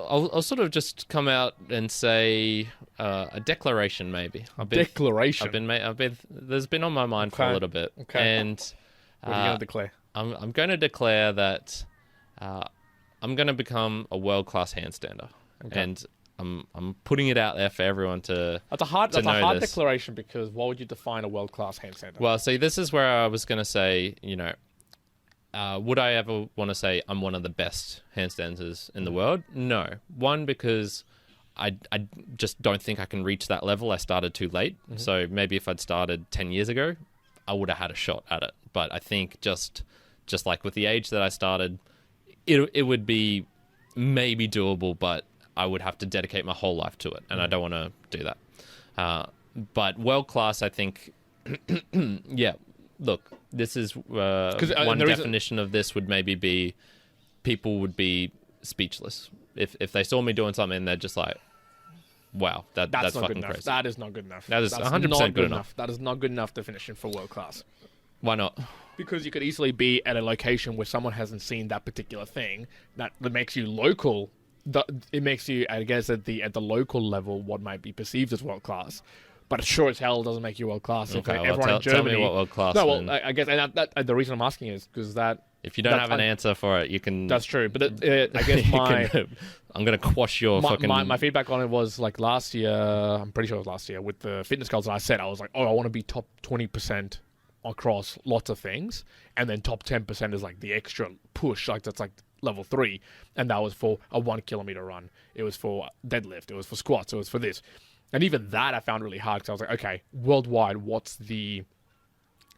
I'll sort of just come out and say a declaration, maybe. Declaration. There's been on my mind for a little bit. Okay. And What are you going to declare? I'm going to declare that I'm going to become a world-class handstander. Okay. And I'm putting it out there for everyone to That's a hard this. declaration, because what would you define a world-class handstander? Well, see, this is where I was going to say, would I ever want to say I'm one of the best handstanders in the world? No. One, because I just don't think I can reach that level. I started too late. Mm-hmm. So maybe if I'd started 10 years ago, I would have had a shot at it. But I think just like with the age that I started, it would be maybe doable, but I would have to dedicate my whole life to it. And I don't want to do that. But world-class, I think, yeah, look, this is one definition of this would maybe be people would be speechless. If they saw me doing something, they're just like, wow, that's fucking crazy. That is not good enough. That is 100% good enough. That is not good enough definition for world class. Why not? Because you could easily be at a location where someone hasn't seen that particular thing that makes you local. It makes you, I guess, at the local level, what might be perceived as world class. But it sure as hell doesn't make you world class. Okay, if everyone in Germany, tell me what world class. No, well, I guess, and the reason I'm asking is because that. If you don't have an answer for it, you can. That's true, but I guess I'm gonna quash your fucking. My feedback on it was like last year. I'm pretty sure it was last year with the fitness goals that I set. I was like, I want to be top 20% across lots of things, and then top 10% is like the extra push. Like that's like level 3, and that was for a 1 kilometer run. It was for deadlift. It was for squats. It was for this. And even that I found really hard because I was like, okay, worldwide, what's the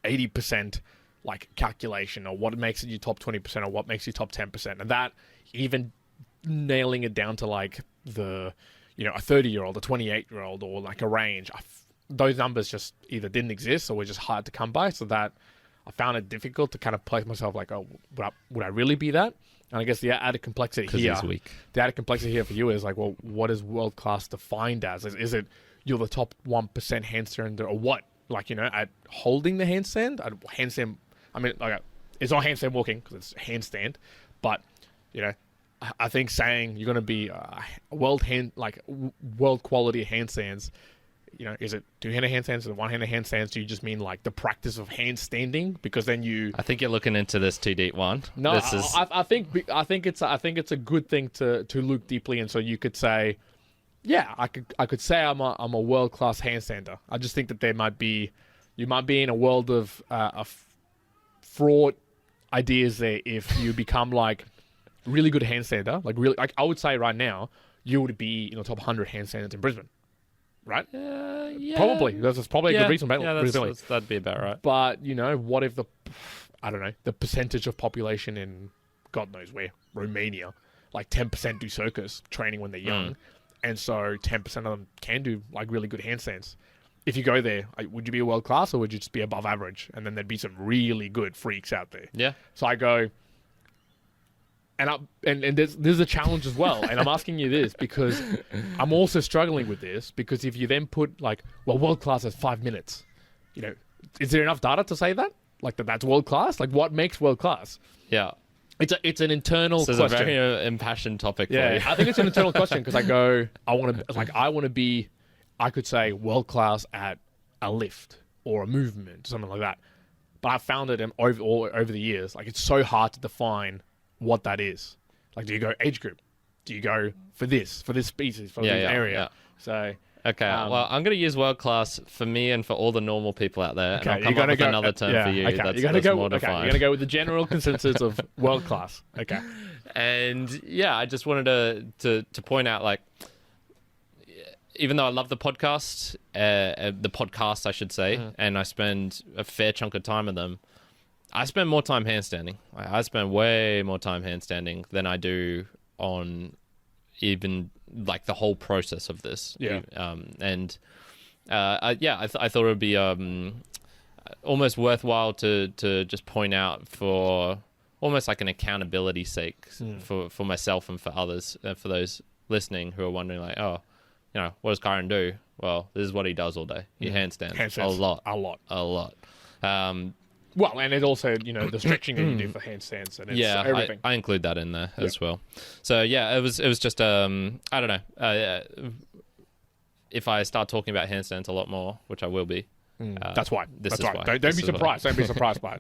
80% like calculation, or what makes it you top 20%, or what makes you top 10%? And that, even nailing it down to like a 30-year-old, a 28-year-old, or like a range, those numbers just either didn't exist or were just hard to come by. So that I found it difficult to kind of place myself like, oh, would I really be that? And I guess the added complexity here, the added complexity here for you is like, well, what is world class defined as? Is it you're the top 1% handstander, or what? Like, at holding the handstand, handstand. I mean, like, it's not handstand walking because it's handstand, but I think saying you're going to be world quality handstands. Is it two-handed handstands? Is it one-handed handstands? Do you just mean like the practice of handstanding? Because then I think you're looking into this too deep, one. No, I think it's a good thing to look deeply in. So you could say, yeah, I could say I'm a world-class handstander. I just think that you might be in a world of fraught ideas there if you become like really good handstander. Like I would say right now, you would be in the top 100 handstanders in Brisbane. Right? Yeah. Probably. That's probably a good reason. That'd be about right. But, what if the percentage of population in God knows where, Romania, like 10% do circus training when they're young, and so 10% of them can do like really good handstands. If you go there, would you be a world class, or would you just be above average? And then there'd be some really good freaks out there. Yeah. So I go, and there's a challenge as well. And I'm asking you this because I'm also struggling with this, because if you then put like, well, world class is 5 minutes, is there enough data to say that? Like that's world class? Like what makes world class? Yeah. It's an internal question. It's a very impassioned topic for you. I think it's an internal question because I go, I want to be, I could say world class at a lift or a movement, something like that. But I've found it over the years, like it's so hard to define what that is. Like, do you go age group? Do you go for this species, for this area? Yeah. So okay, well, I'm going to use world class for me and for all the normal people out there. Okay, and I'll come up with another term for you. Okay, that's more defined. Okay, you're going to go with the general consensus of world class. Okay, and yeah, I just wanted to point out, like, even though I love the podcasts, I should say, and I spend a fair chunk of time in them, I spend more time handstanding. I spend way more time handstanding than I do on even like the whole process of this. Yeah. I thought it would be almost worthwhile to just point out, for almost like an accountability sake, for myself and for others, for those listening who are wondering like, oh, what does Kyron do? Well, this is what he does all day. He handstands a lot. Well, and it also, the stretching that you do for handstands and it's everything. I include that in there as well. So yeah, it was just I don't know. If I start talking about handstands a lot more, which I will be, that's why. This That's is right. why. Don't This be is why. surprised. Don't be surprised by it.